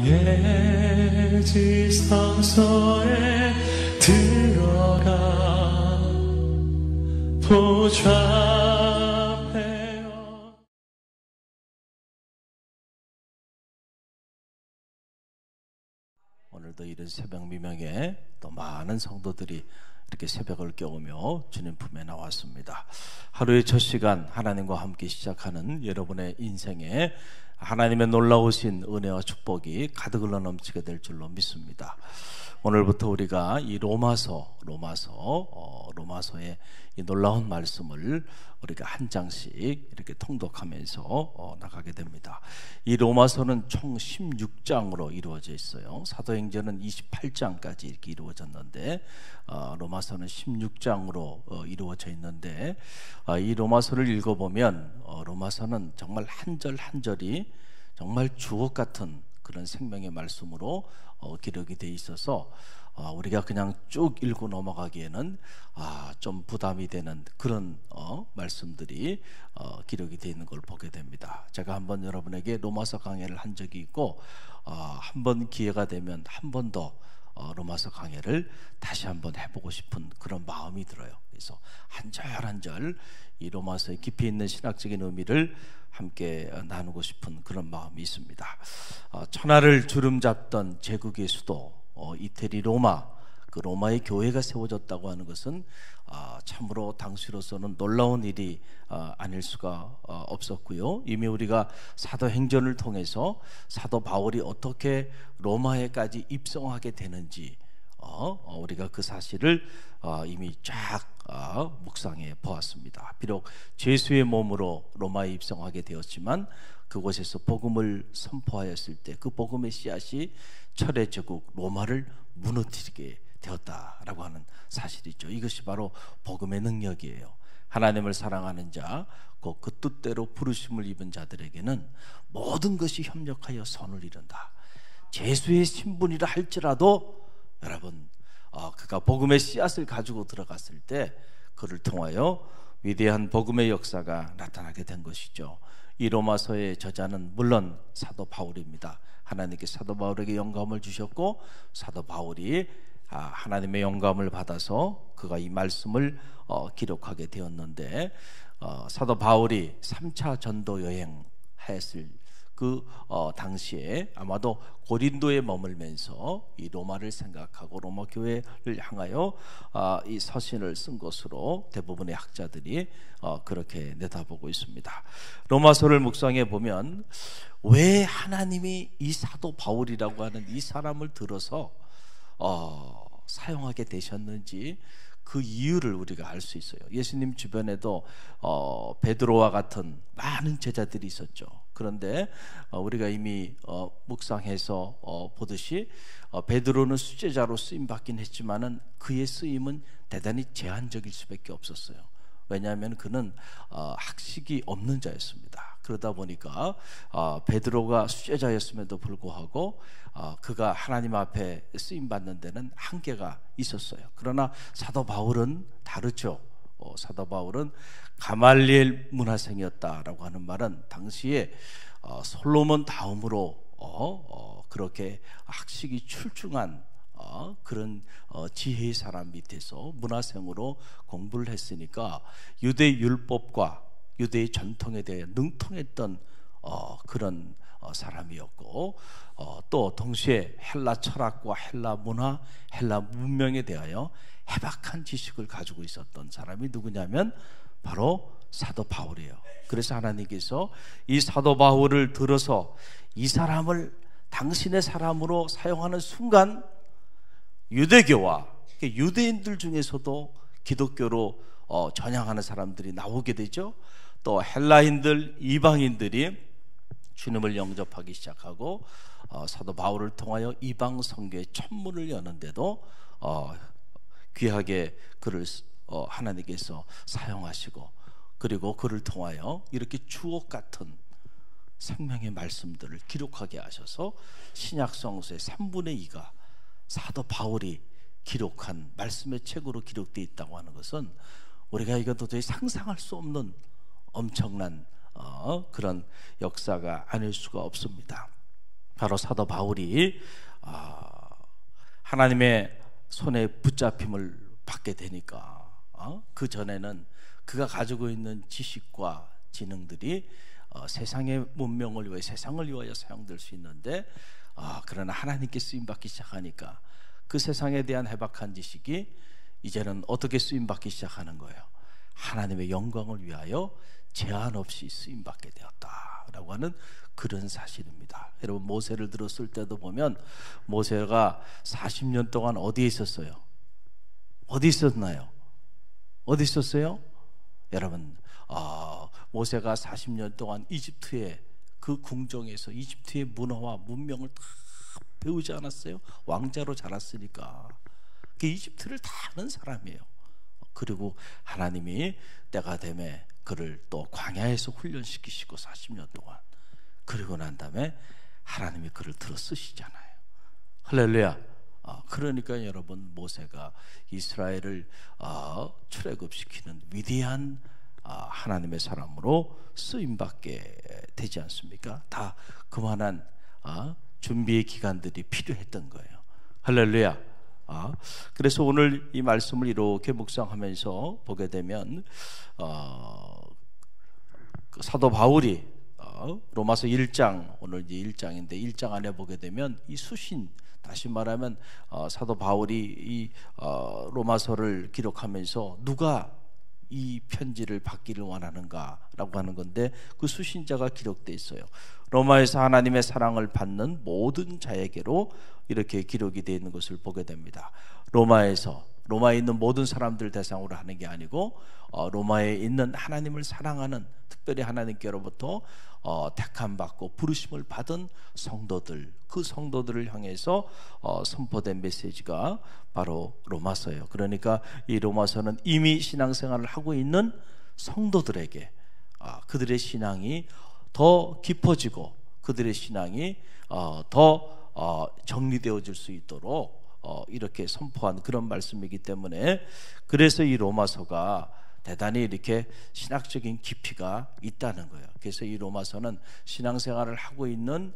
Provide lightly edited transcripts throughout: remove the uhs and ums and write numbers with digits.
땅의 지성소에 들어가 보좌하며. 오늘도 이른 새벽 미명에 또 많은 성도들이 이렇게 새벽을 깨우며 주님 품에 나왔습니다. 하루의 첫 시간 하나님과 함께 시작하는 여러분의 인생에 하나님의 놀라우신 은혜와 축복이 가득 흘러 넘치게 될 줄로 믿습니다. 오늘부터 우리가 이 로마서의 이 놀라운 말씀을 우리가 한 장씩 이렇게 통독하면서 나가게 됩니다. 이 로마서는 총 16장으로 이루어져 있어요. 사도행전은 28장까지 이렇게 이루어졌는데 로마서는 16장으로 이루어져 있는데 이 로마서를 읽어보면 로마서는 정말 한 절 한 절이 정말 주옥 같은 그런 생명의 말씀으로 기록이 돼 있어서 우리가 그냥 쭉 읽고 넘어가기에는 좀 부담이 되는 그런 말씀들이 기록이 되어 있는 걸 보게 됩니다. 제가 한번 여러분에게 로마서 강해를 한 적이 있고 한번 기회가 되면 한 번 더 로마서 강해를 다시 한번 해보고 싶은 그런 마음이 들어요. 그래서 한 절 한 절 이 로마서의 깊이 있는 신학적인 의미를 함께 나누고 싶은 그런 마음이 있습니다. 천하를 주름잡던 제국의 수도 이태리 로마, 그 로마의 교회가 세워졌다고 하는 것은 참으로 당시로서는 놀라운 일이 아닐 수가 없었고요. 이미 우리가 사도행전을 통해서 사도 바울이 어떻게 로마에까지 입성하게 되는지 우리가 그 사실을 이미 쫙 묵상해 보았습니다. 비록 죄수의 몸으로 로마에 입성하게 되었지만 그곳에서 복음을 선포하였을 때 그 복음의 씨앗이 철의 제국 로마를 무너뜨리게 되었다라고 하는 사실이죠. 이것이 바로 복음의 능력이에요. 하나님을 사랑하는 자, 그 뜻대로 부르심을 입은 자들에게는 모든 것이 협력하여 선을 이룬다. 죄수의 신분이라 할지라도 여러분 그가 복음의 씨앗을 가지고 들어갔을 때 그를 통하여 위대한 복음의 역사가 나타나게 된 것이죠. 이 로마서의 저자는 물론 사도 바울입니다. 하나님께 사도 바울에게 영감을 주셨고 사도 바울이 하나님의 영감을 받아서 그가 이 말씀을 기록하게 되었는데 사도 바울이 3차 전도 여행 했을 그 당시에 아마도 고린도에 머물면서 이 로마를 생각하고 로마 교회를 향하여 이 서신을 쓴 것으로 대부분의 학자들이 그렇게 내다보고 있습니다. 로마서를 묵상해 보면 왜 하나님이 이 사도 바울이라고 하는 이 사람을 들어서 사용하게 되셨는지 그 이유를 우리가 알 수 있어요. 예수님 주변에도 베드로와 같은 많은 제자들이 있었죠. 그런데 우리가 이미 묵상해서 보듯이 베드로는 수제자로 쓰임받긴 했지만은 그의 쓰임은 대단히 제한적일 수밖에 없었어요. 왜냐하면 그는 학식이 없는 자였습니다. 그러다 보니까 베드로가 수제자였음에도 불구하고 그가 하나님 앞에 쓰임받는 데는 한계가 있었어요. 그러나 사도 바울은 다르죠. 사도 바울은 가말리엘 문화생이었다라고 하는 말은 당시에 솔로몬 다음으로 그렇게 학식이 출중한 그런 지혜의 사람 밑에서 문화생으로 공부를 했으니까 유대 율법과 유대의 전통에 대해 능통했던 그런 사람이었고 또 동시에 헬라 철학과 헬라 문화, 헬라 문명에 대하여 해박한 지식을 가지고 있었던 사람이 누구냐면 바로 사도 바울이에요. 그래서 하나님께서 이 사도 바울을 들어서 이 사람을 당신의 사람으로 사용하는 순간 유대교와 유대인들 중에서도 기독교로 전향하는 사람들이 나오게 되죠. 또 헬라인들, 이방인들이 주님을 영접하기 시작하고 사도 바울을 통하여 이방 선교의 천문을 여는데도 귀하게 그를 하나님께서 사용하시고 그리고 그를 통하여 이렇게 주옥 같은 생명의 말씀들을 기록하게 하셔서 신약 성서의 3분의 2가 사도 바울이 기록한 말씀의 책으로 기록되어 있다고 하는 것은 우리가 이거 도저히 상상할 수 없는 엄청난 그런 역사가 아닐 수가 없습니다. 바로 사도 바울이 하나님의 손에 붙잡힘을 받게 되니까 그 전에는 그가 가지고 있는 지식과 지능들이 세상의 문명을 위해 세상을 위하여 사용될 수 있는데 그러나 하나님께 쓰임받기 시작하니까 그 세상에 대한 해박한 지식이 이제는 어떻게 쓰임받기 시작하는 거예요? 하나님의 영광을 위하여 제한 없이 쓰임받게 되었다라고 하는 그런 사실입니다. 여러분, 모세를 들었을 때도 보면 모세가 40년 동안 어디에 있었어요? 어디 있었나요? 어디 있었어요? 여러분, 모세가 40년 동안 이집트의 그 궁정에서 이집트의 문화와 문명을 다 배우지 않았어요? 왕자로 자랐으니까 그 이집트를 다 아는 사람이에요. 그리고 하나님이 때가 되매 그를 또 광야에서 훈련시키시고 40년 동안, 그리고 난 다음에 하나님이 그를 들어 쓰시잖아요. 할렐루야. 그러니까 여러분, 모세가 이스라엘을 출애굽시키는 위대한 하나님의 사람으로 쓰임받게 되지 않습니까? 다 그만한 준비의 기간들이 필요했던 거예요. 할렐루야. 그래서 오늘 이 말씀을 이렇게 묵상하면서 보게 되면 사도 바울이 로마서 1장, 오늘 이제 1장인데 1장 안에 보게 되면 이 수신, 다시 말하면 사도 바울이 이 로마서를 기록하면서 누가 이 편지를 받기를 원하는가라고 하는 건데 그 수신자가 기록되어 있어요. 로마에서 하나님의 사랑을 받는 모든 자에게로 이렇게 기록이 되어 있는 것을 보게 됩니다. 로마에 있는 모든 사람들 대상으로 하는 게 아니고 로마에 있는 하나님을 사랑하는, 특별히 하나님께로부터 택함받고 부르심을 받은 성도들, 그 성도들을 향해서 선포된 메시지가 바로 로마서예요. 그러니까 이 로마서는 이미 신앙생활을 하고 있는 성도들에게 그들의 신앙이 더 깊어지고 그들의 신앙이 더 정리되어질 수 있도록 이렇게 선포한 그런 말씀이기 때문에, 그래서 이 로마서가 대단히 이렇게 신학적인 깊이가 있다는 거예요. 그래서 이 로마서는 신앙생활을 하고 있는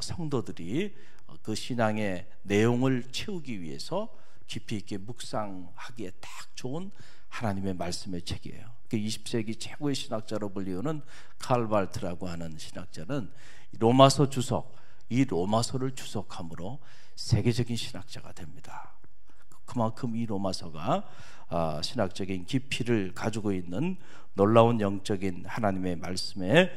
성도들이 그 신앙의 내용을 채우기 위해서 깊이 있게 묵상하기에 딱 좋은 하나님의 말씀의 책이에요. 20세기 최고의 신학자로 불리우는 칼 발트라고 하는 신학자는 로마서 주석, 이 로마서를 주석함으로 세계적인 신학자가 됩니다. 그만큼 이 로마서가 신학적인 깊이를 가지고 있는 놀라운 영적인 하나님의 말씀의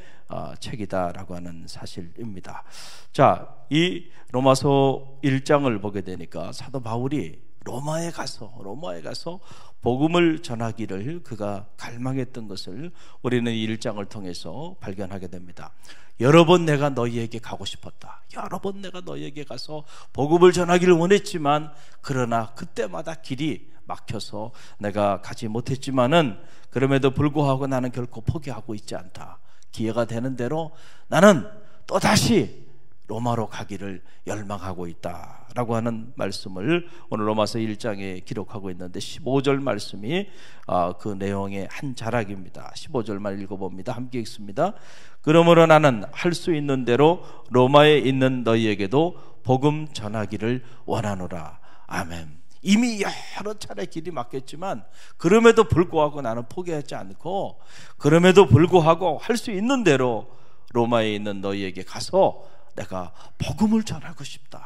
책이다라고 하는 사실입니다. 자, 이 로마서 1장을 보게 되니까 사도 바울이 로마에 가서 복음을 전하기를 그가 갈망했던 것을 우리는 이 1장을 통해서 발견하게 됩니다. 여러 번 내가 너희에게 가고 싶었다. 여러 번 내가 너희에게 가서 복음을 전하기를 원했지만 그러나 그때마다 길이 막혀서 내가 가지 못했지만은 그럼에도 불구하고 나는 결코 포기하고 있지 않다. 기회가 되는 대로 나는 또다시 로마로 가기를 열망하고 있다라고 하는 말씀을 오늘 로마서 1장에 기록하고 있는데 15절 말씀이 그 내용의 한 자락입니다. 15절만 읽어봅니다. 함께 읽습니다. 그러므로 나는 할 수 있는 대로 로마에 있는 너희에게도 복음 전하기를 원하노라. 아멘. 이미 여러 차례 길이 막혔지만 그럼에도 불구하고 나는 포기하지 않고, 그럼에도 불구하고 할 수 있는 대로 로마에 있는 너희에게 가서 내가 복음을 전하고 싶다.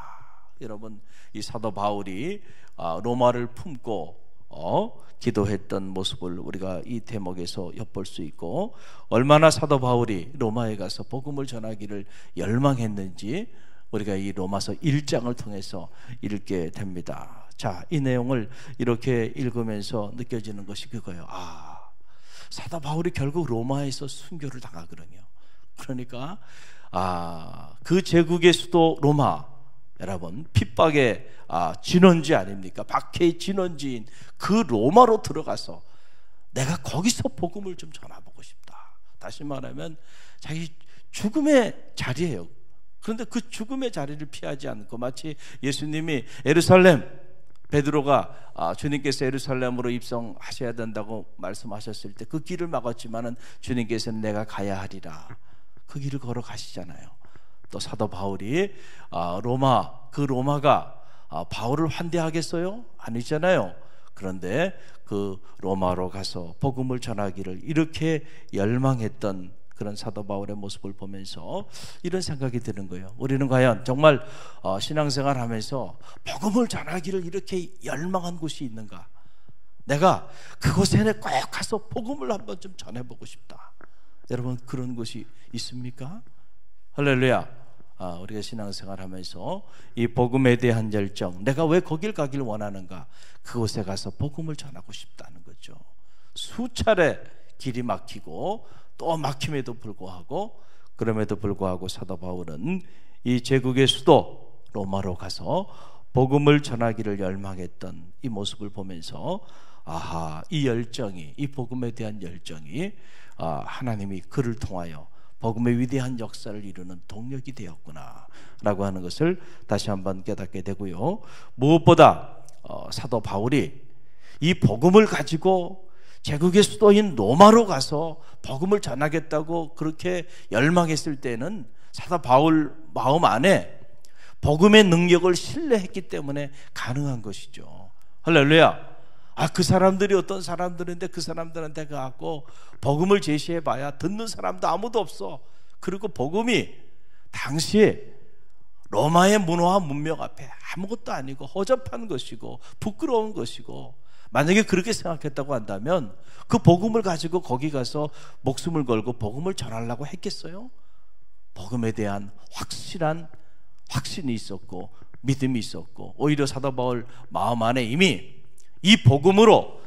여러분, 이 사도 바울이 로마를 품고 기도했던 모습을 우리가 이 대목에서 엿볼 수 있고, 얼마나 사도 바울이 로마에 가서 복음을 전하기를 열망했는지 우리가 이 로마서 1장을 통해서 읽게 됩니다. 자, 이 내용을 이렇게 읽으면서 느껴지는 것이 그거예요. 사도 바울이 결국 로마에서 순교를 당하거든요. 그러니까 그 제국의 수도 로마, 여러분 핍박의 진원지 아닙니까? 박해의 진원지인 그 로마로 들어가서 내가 거기서 복음을 좀 전해보고 싶다. 다시 말하면 자기 죽음의 자리예요. 그런데 그 죽음의 자리를 피하지 않고, 마치 예수님이 베드로가 주님께서 예루살렘으로 입성하셔야 된다고 말씀하셨을 때 그 길을 막았지만은 주님께서는 내가 가야 하리라, 그 길을 걸어가시잖아요. 또 사도 바울이 로마가 바울을 환대하겠어요? 아니잖아요. 그런데 그 로마로 가서 복음을 전하기를 이렇게 열망했던 그런 사도 바울의 모습을 보면서 이런 생각이 드는 거예요. 우리는 과연 정말 신앙생활 하면서 복음을 전하기를 이렇게 열망한 곳이 있는가? 내가 그곳에 꼭 가서 복음을 한번 좀 전해보고 싶다. 여러분, 그런 곳이 있습니까? 할렐루야. 우리가 신앙생활 하면서 이 복음에 대한 열정, 내가 왜 거길 가길 원하는가? 그곳에 가서 복음을 전하고 싶다는 거죠. 수차례 길이 막히고 또 막힘에도 불구하고, 그럼에도 불구하고 사도 바울은 이 제국의 수도 로마로 가서 복음을 전하기를 열망했던 이 모습을 보면서 이 열정이, 이 복음에 대한 열정이 하나님이 그를 통하여 복음의 위대한 역사를 이루는 동력이 되었구나 라고 하는 것을 다시 한번 깨닫게 되고요. 무엇보다 사도 바울이 이 복음을 가지고 제국의 수도인 로마로 가서 복음을 전하겠다고 그렇게 열망했을 때는 사도 바울 마음 안에 복음의 능력을 신뢰했기 때문에 가능한 것이죠. 할렐루야. 그 사람들이 어떤 사람들인데 그 사람들한테 가고 복음을 제시해봐야 듣는 사람도 아무도 없어. 그리고 복음이 당시에 로마의 문화와 문명 앞에 아무것도 아니고 허접한 것이고 부끄러운 것이고, 만약에 그렇게 생각했다고 한다면 그 복음을 가지고 거기 가서 목숨을 걸고 복음을 전하려고 했겠어요? 복음에 대한 확실한 확신이 있었고 믿음이 있었고, 오히려 사도 바울 마음 안에 이미 이 복음으로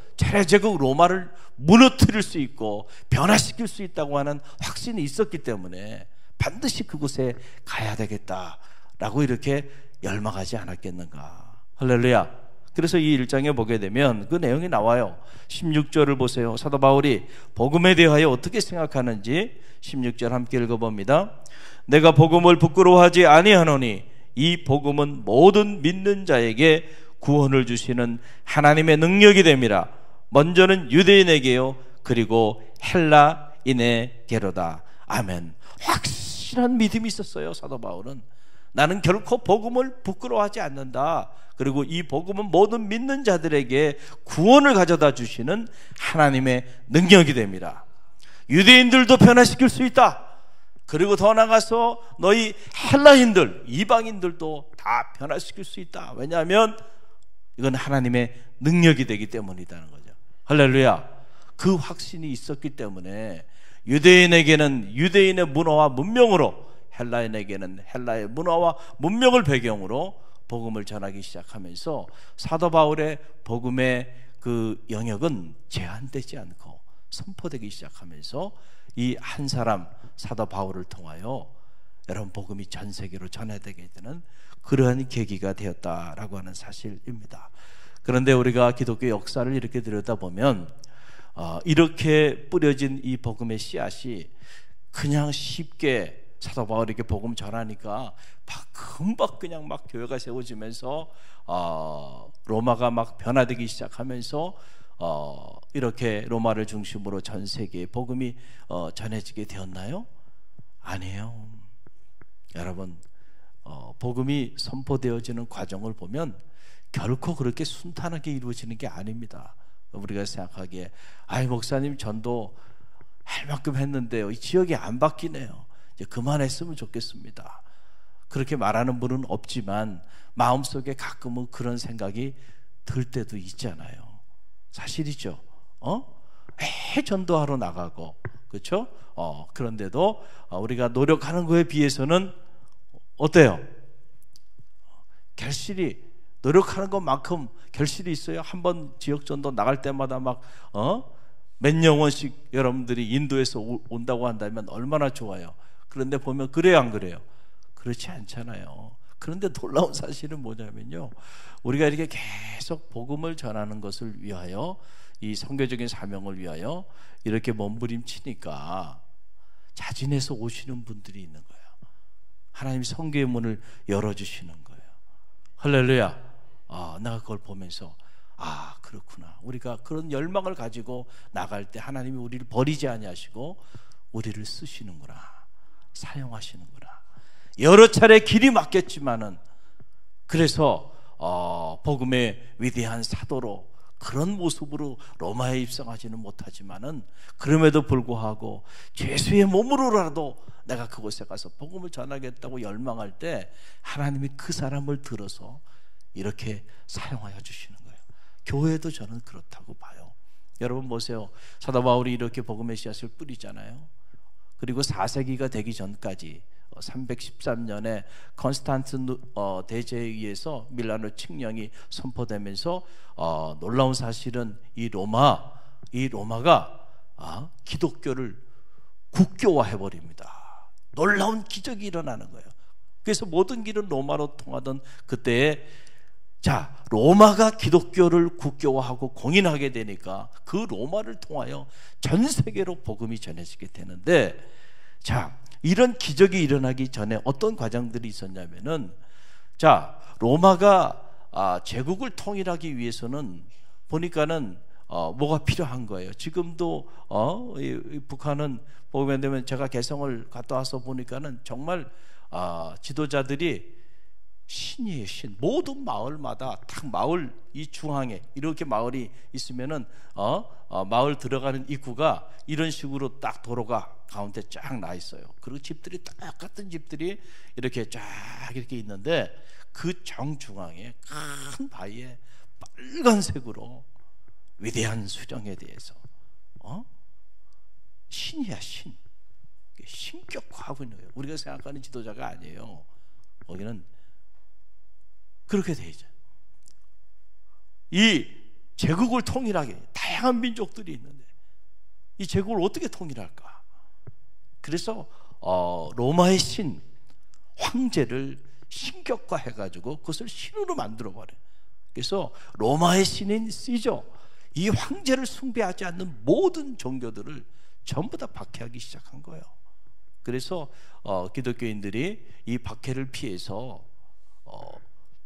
제국 로마를 무너뜨릴 수 있고 변화시킬 수 있다고 하는 확신이 있었기 때문에 반드시 그곳에 가야 되겠다라고 이렇게 열망하지 않았겠는가. 할렐루야. 그래서 이 1장에 보게 되면 그 내용이 나와요. 16절을 보세요. 사도 바울이 복음에 대하여 어떻게 생각하는지 16절 함께 읽어봅니다. 내가 복음을 부끄러워하지 아니하노니 이 복음은 모든 믿는 자에게 구원을 주시는 하나님의 능력이 됨이라. 먼저는 유대인에게요, 그리고 헬라인에게로다. 아멘. 확실한 믿음이 있었어요. 사도 바울은 나는 결코 복음을 부끄러워하지 않는다. 그리고 이 복음은 모든 믿는 자들에게 구원을 가져다 주시는 하나님의 능력이 됩니다. 유대인들도 변화시킬 수 있다. 그리고 더 나가서 너희 헬라인들, 이방인들도 다 변화시킬 수 있다. 왜냐하면 이건 하나님의 능력이 되기 때문이라는 거죠. 할렐루야. 그 확신이 있었기 때문에 유대인에게는 유대인의 문화와 문명으로, 헬라인에게는 헬라의 문화와 문명을 배경으로 복음을 전하기 시작하면서 사도 바울의 복음의 그 영역은 제한되지 않고 선포되기 시작하면서 이 한 사람 사도 바울을 통하여 여러분 복음이 전 세계로 전해되게 되는 그러한 계기가 되었다라고 하는 사실입니다. 그런데 우리가 기독교 역사를 이렇게 들여다보면 이렇게 뿌려진 이 복음의 씨앗이 그냥 쉽게 사도 바울에게 복음 전하니까 금방 그냥 막 교회가 세워지면서 로마가 막 변화되기 시작하면서 이렇게 로마를 중심으로 전 세계에 복음이 전해지게 되었나요? 아니에요. 여러분, 복음이 선포되어지는 과정을 보면 결코 그렇게 순탄하게 이루어지는 게 아닙니다. 우리가 생각하기에 목사님 전도 할 만큼 했는데요, 이 지역이 안 바뀌네요, 이제 그만했으면 좋겠습니다. 그렇게 말하는 분은 없지만 마음속에 가끔은 그런 생각이 들 때도 있잖아요. 사실이죠. 전도하러 나가고, 그렇죠? 그런데도 우리가 노력하는 거에 비해서는 어때요? 결실이, 노력하는 것만큼 결실이 있어요? 한번 지역전도 나갈 때마다 막 몇 영혼씩 여러분들이 인도에서 온다고 한다면 얼마나 좋아요. 그런데 보면 그래요, 안 그래요? 그렇지 않잖아요. 그런데 놀라운 사실은 뭐냐면요, 우리가 이렇게 계속 복음을 전하는 것을 위하여, 이 선교적인 사명을 위하여 이렇게 몸부림치니까 자진해서 오시는 분들이 있는 거예요. 하나님 선교의 문을 열어주시는 거예요. 할렐루야. 내가 그걸 보면서 그렇구나, 우리가 그런 열망을 가지고 나갈 때 하나님이 우리를 버리지 아니하시고 우리를 쓰시는구나, 사용하시는구나. 여러 차례 길이 막혔지만은 그래서 복음의 위대한 사도로 그런 모습으로 로마에 입성하지는 못하지만은 그럼에도 불구하고 죄수의 몸으로라도 내가 그곳에 가서 복음을 전하겠다고 열망할 때 하나님이 그 사람을 들어서 이렇게 사용하여 주시는 거예요. 교회도 저는 그렇다고 봐요. 여러분 보세요. 사도 바울이 이렇게 복음의 씨앗을 뿌리잖아요. 그리고 4세기가 되기 전까지 313년에 컨스탄틴 대제에 의해서 밀라노 칙령이 선포되면서 놀라운 사실은 이 로마가 기독교를 국교화해 버립니다. 놀라운 기적이 일어나는 거예요. 그래서 모든 길은 로마로 통하던 그때에 로마가 기독교를 국교화하고 공인하게 되니까 그 로마를 통하여 전 세계로 복음이 전해지게 되는데, 이런 기적이 일어나기 전에 어떤 과정들이 있었냐면은, 로마가 제국을 통일하기 위해서는 보니까는 뭐가 필요한 거예요. 지금도 북한은 보면 되면 제가 개성을 갔다 와서 보니까는 정말 지도자들이 신이에요, 신. 모든 마을마다 딱 마을 이 중앙에 이렇게 마을이 있으면은 마을 들어가는 입구가 이런 식으로 딱 도로가 가운데 쫙 나 있어요. 그리고 집들이 똑같은 집들이 이렇게 쫙 이렇게 있는데 그 정중앙에 큰 바위에 빨간색으로 위대한 수정에 대해서 신이야, 신. 신격화하고 있는 거예요. 우리가 생각하는 지도자가 아니에요. 거기는 그렇게 돼 있죠. 이 제국을 통일하게 다양한 민족들이 있는데 이 제국을 어떻게 통일할까? 그래서 로마의 신 황제를 신격화해 가지고 그것을 신으로 만들어 버려요. 그래서 로마의 신인 시저, 이 황제를 숭배하지 않는 모든 종교들을 전부 다 박해하기 시작한 거예요. 그래서 기독교인들이 이 박해를 피해서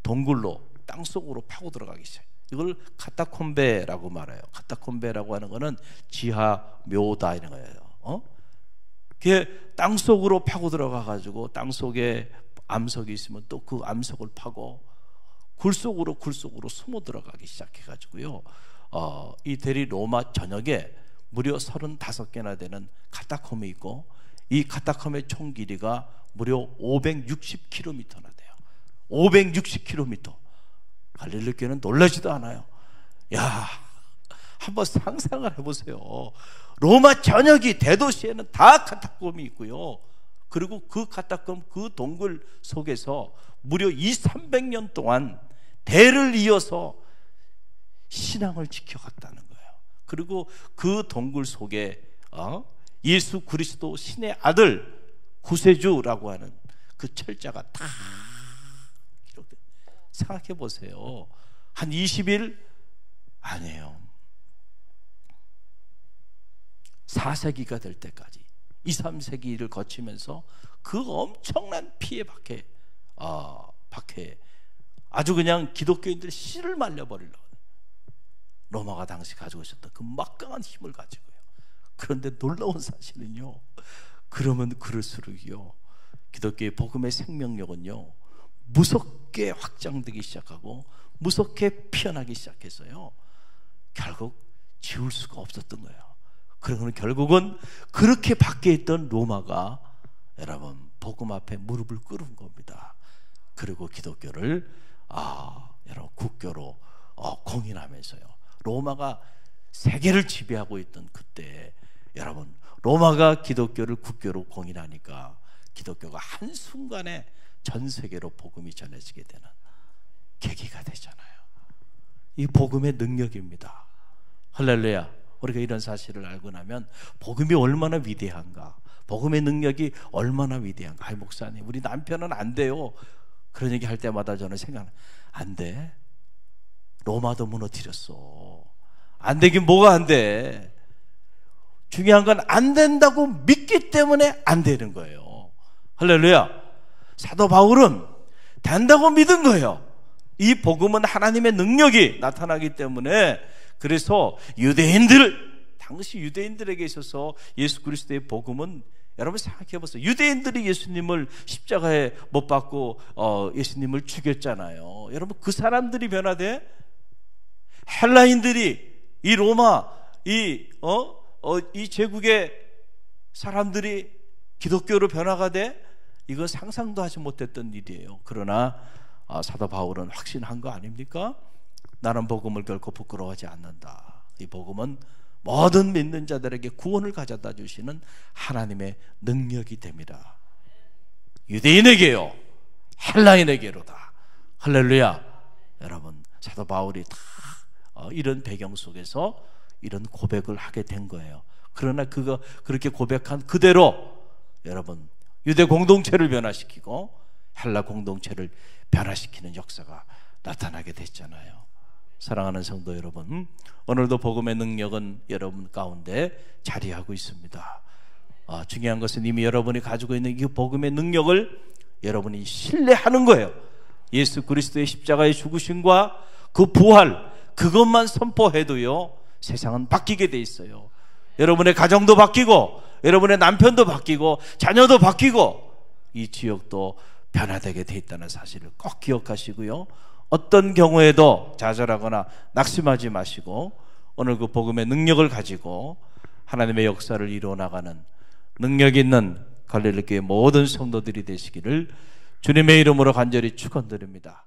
동굴로 땅속으로 파고 들어가기 시작해요. 이걸 카타콤베라고 말해요. 카타콤베라고 하는 거는 지하 묘다 이런 거예요. 그게 땅속으로 파고 들어가 가지고 땅속에 암석이 있으면 또 그 암석을 파고 굴속으로 숨어 들어가기 시작해 가지고요. 이 대리 로마 전역에 무려 35개나 되는 카타콤이 있고 이 카타콤의 총 길이가 무려 560km나 돼요. 560km. 갈릴리 교회는 놀라지도 않아요. 한번 상상을 해보세요. 로마 전역이 대도시에는 다 카타콤이 있고요. 그리고 그 카타콤 그 동굴 속에서 무려 200~300년 동안 대를 이어서 신앙을 지켜갔다는 거예요. 그리고 그 동굴 속에 예수 그리스도 신의 아들 구세주라고 하는 그 철자가 다 기록돼요. 생각해 보세요. 한 20일 아니에요. 4세기가 될 때까지 2, 3세기를 거치면서 그 엄청난 피해 박해 아주 그냥 기독교인들 씨를 말려버리려고 로마가 당시 가지고 있었던 그 막강한 힘을 가지고요. 그런데 놀라운 사실은요, 그러면 그럴수록요 기독교의 복음의 생명력은요 무섭게 확장되기 시작하고 무섭게 피어나기 시작해서요 결국 지울 수가 없었던 거예요. 그러면 결국은 그렇게 밖에 있던 로마가 여러분 복음 앞에 무릎을 꿇은 겁니다. 그리고 기독교를 여러분 국교로 공인하면서요. 로마가 세계를 지배하고 있던 그때 여러분 로마가 기독교를 국교로 공인하니까 기독교가 한순간에 전 세계로 복음이 전해지게 되는 계기가 되잖아요. 이 복음의 능력입니다. 할렐루야. 우리가 이런 사실을 알고 나면 복음이 얼마나 위대한가, 복음의 능력이 얼마나 위대한가. 목사님 우리 남편은 안 돼요. 그런 얘기 할 때마다 저는 안 돼. 로마도 무너뜨렸어. 안 되긴 뭐가 안 돼. 중요한 건 안 된다고 믿기 때문에 안 되는 거예요. 할렐루야. 사도 바울은 된다고 믿은 거예요. 이 복음은 하나님의 능력이 나타나기 때문에. 그래서 당시 유대인들에게 있어서 예수 그리스도의 복음은 여러분 생각해 보세요. 유대인들이 예수님을 십자가에 못 박고 예수님을 죽였잖아요. 여러분 그 사람들이 변화돼? 헬라인들이 이 로마 이 제국의 사람들이 기독교로 변화가 돼? 이건 상상도 하지 못했던 일이에요. 그러나 사도 바울은 확신한 거 아닙니까? 나는 복음을 결코 부끄러워하지 않는다. 이 복음은 모든 믿는 자들에게 구원을 가져다 주시는 하나님의 능력이 됩니다. 유대인에게요, 헬라인에게로다. 할렐루야. 여러분 사도 바울이 다 이런 배경 속에서 이런 고백을 하게 된 거예요. 그러나 그렇게 고백한 그대로 여러분 유대 공동체를 변화시키고 헬라 공동체를 변화시키는 역사가 나타나게 됐잖아요. 사랑하는 성도 여러분, 오늘도 복음의 능력은 여러분 가운데 자리하고 있습니다. 중요한 것은 이미 여러분이 가지고 있는 이 복음의 능력을 여러분이 신뢰하는 거예요. 예수 그리스도의 십자가의 죽으심과 그 부활, 그것만 선포해도요 세상은 바뀌게 돼 있어요. 여러분의 가정도 바뀌고 여러분의 남편도 바뀌고 자녀도 바뀌고 이 지역도 변화되게 돼 있다는 사실을 꼭 기억하시고요, 어떤 경우에도 좌절하거나 낙심하지 마시고 오늘 그 복음의 능력을 가지고 하나님의 역사를 이루어나가는 능력 있는 갈릴리 교회 모든 성도들이 되시기를 주님의 이름으로 간절히 축원드립니다.